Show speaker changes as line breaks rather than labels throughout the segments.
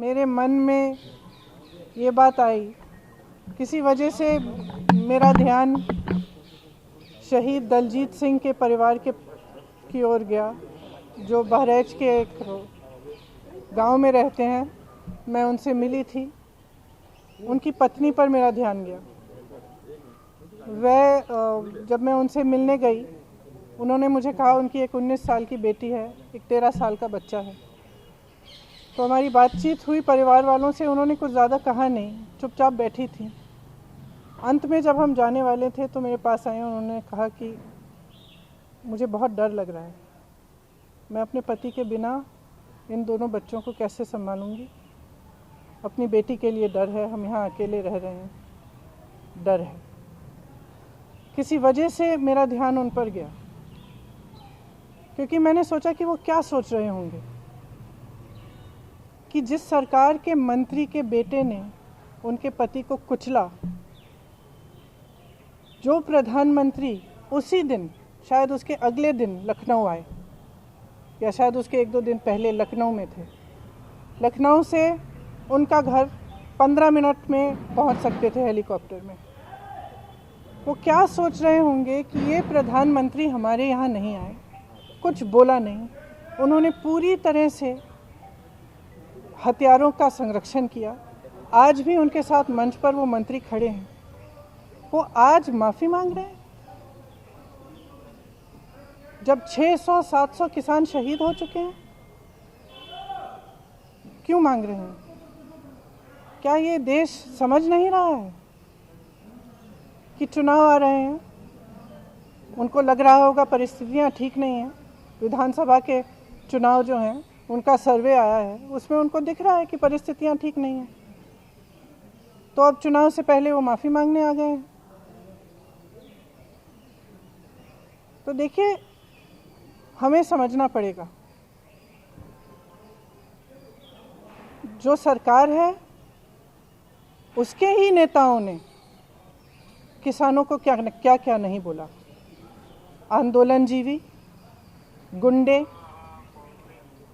मेरे मन में ये बात आई, किसी वजह से मेरा ध्यान शहीद दलजीत सिंह के परिवार की ओर गया, जो बहराइच के एक गांव में रहते हैं। मैं उनसे मिली थी, उनकी पत्नी पर मेरा ध्यान गया। जब मैं उनसे मिलने गई, उन्होंने मुझे कहा उनकी एक 19 साल की बेटी है, एक 13 साल का बच्चा है। तो हमारी बातचीत हुई परिवार वालों से, उन्होंने कुछ ज़्यादा कहा नहीं, चुपचाप बैठी थी। अंत में जब हम जाने वाले थे तो मेरे पास आए, उन्होंने कहा कि मुझे बहुत डर लग रहा है, मैं अपने पति के बिना इन दोनों बच्चों को कैसे संभालूंगी। अपनी बेटी के लिए डर है, हम यहाँ अकेले रह रहे हैं, डर है। किसी वजह से मेरा ध्यान उन पर गया, क्योंकि मैंने सोचा कि वो क्या सोच रहे होंगे कि जिस सरकार के मंत्री के बेटे ने उनके पति को कुचला, जो प्रधानमंत्री उसी दिन, शायद उसके अगले दिन लखनऊ आए, या शायद उसके 1-2 दिन पहले लखनऊ में थे। लखनऊ से उनका घर 15 मिनट में पहुंच सकते थे हेलीकॉप्टर में। वो क्या सोच रहे होंगे कि ये प्रधानमंत्री हमारे यहाँ नहीं आए, कुछ बोला नहीं। उन्होंने पूरी तरह से हथियारों का संरक्षण किया। आज भी उनके साथ मंच पर वो मंत्री खड़े हैं, वो आज माफ़ी मांग रहे हैं। जब 600-700 किसान शहीद हो चुके हैं, क्यों मांग रहे हैं? क्या ये देश समझ नहीं रहा है कि चुनाव आ रहे हैं? उनको लग रहा होगा परिस्थितियां ठीक नहीं हैं। विधानसभा के चुनाव जो हैं, उनका सर्वे आया है, उसमें उनको दिख रहा है कि परिस्थितियां ठीक नहीं हैं। तो अब चुनाव से पहले वो माफ़ी मांगने आ गए हैं। तो देखिए, हमें समझना पड़ेगा, जो सरकार है उसके ही नेताओं ने किसानों को क्या क्या नहीं बोला। आंदोलनजीवी, गुंडे,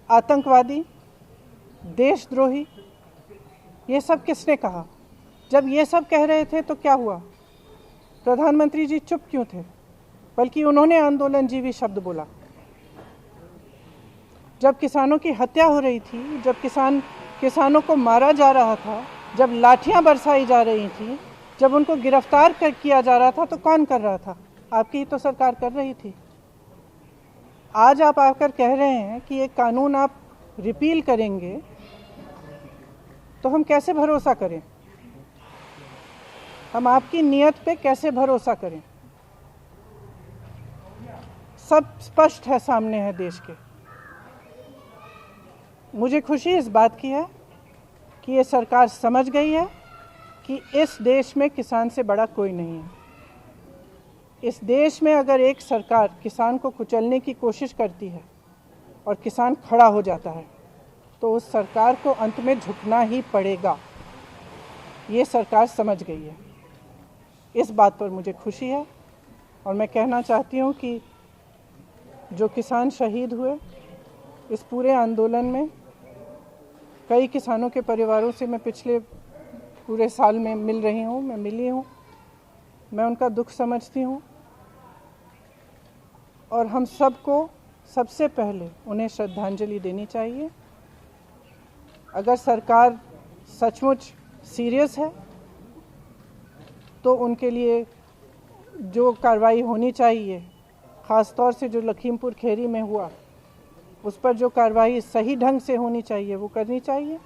आतंकवादी, देशद्रोही, ये सब किसने कहा? जब ये सब कह रहे थे तो क्या हुआ? प्रधानमंत्री जी चुप क्यों थे? बल्कि उन्होंने आंदोलनजीवी शब्द बोला। जब किसानों की हत्या हो रही थी, जब किसानों को मारा जा रहा था, जब लाठियां बरसाई जा रही थी, जब उनको गिरफ्तार किया जा रहा था, तो कौन कर रहा था? आपकी ही तो सरकार कर रही थी। आज आप आकर कह रहे हैं कि ये कानून आप रिपील करेंगे, तो हम कैसे भरोसा करें? हम आपकी नीयत पे कैसे भरोसा करें? सब स्पष्ट है, सामने है देश के। मुझे खुशी इस बात की है कि ये सरकार समझ गई है कि इस देश में किसान से बड़ा कोई नहीं है। इस देश में अगर एक सरकार किसान को कुचलने की कोशिश करती है और किसान खड़ा हो जाता है, तो उस सरकार को अंत में झुकना ही पड़ेगा। ये सरकार समझ गई है। इस बात पर मुझे खुशी है, और मैं कहना चाहती हूँ कि जो किसान शहीद हुए इस पूरे आंदोलन में, कई किसानों के परिवारों से मैं पिछले पूरे साल में मिल रही हूँ, मैं मिली हूँ, मैं उनका दुख समझती हूँ। और हम सबको सबसे पहले उन्हें श्रद्धांजलि देनी चाहिए। अगर सरकार सचमुच सीरियस है तो उनके लिए जो कार्रवाई होनी चाहिए, ख़ास तौर से जो लखीमपुर खीरी में हुआ, उस पर जो कार्रवाई सही ढंग से होनी चाहिए वो करनी चाहिए।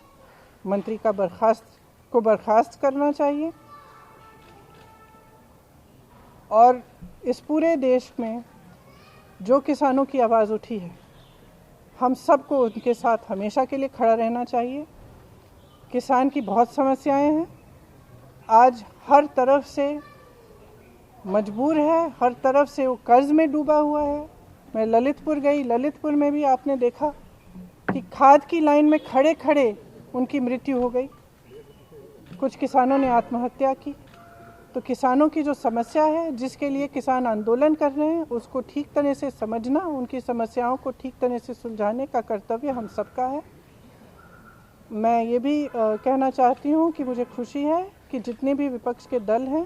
मंत्री का बर्खास्त करना चाहिए। और इस पूरे देश में जो किसानों की आवाज़ उठी है, हम सबको उनके साथ हमेशा के लिए खड़ा रहना चाहिए। किसान की बहुत समस्याएं हैं, आज हर तरफ से मजबूर है, हर तरफ से वो कर्ज में डूबा हुआ है। मैं ललितपुर गई, ललितपुर में भी आपने देखा कि खाद की लाइन में खड़े खड़े उनकी मृत्यु हो गई। कुछ किसानों ने आत्महत्या की। तो किसानों की जो समस्या है, जिसके लिए किसान आंदोलन कर रहे हैं, उसको ठीक तरह से समझना, उनकी समस्याओं को ठीक तरह से सुलझाने का कर्तव्य हम सबका है। मैं ये भी कहना चाहती हूँ कि मुझे खुशी है कि जितने भी विपक्ष के दल हैं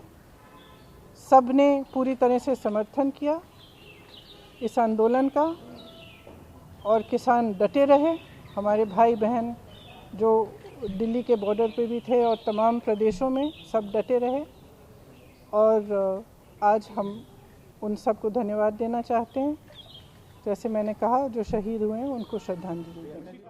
सब ने पूरी तरह से समर्थन किया इस आंदोलन का और किसान डटे रहे। हमारे भाई बहन जो दिल्ली के बॉर्डर पे भी थे और तमाम प्रदेशों में सब डटे रहे और आज हम उन सबको धन्यवाद देना चाहते हैं। जैसे मैंने कहा, जो शहीद हुए हैं उनको श्रद्धांजलि देना।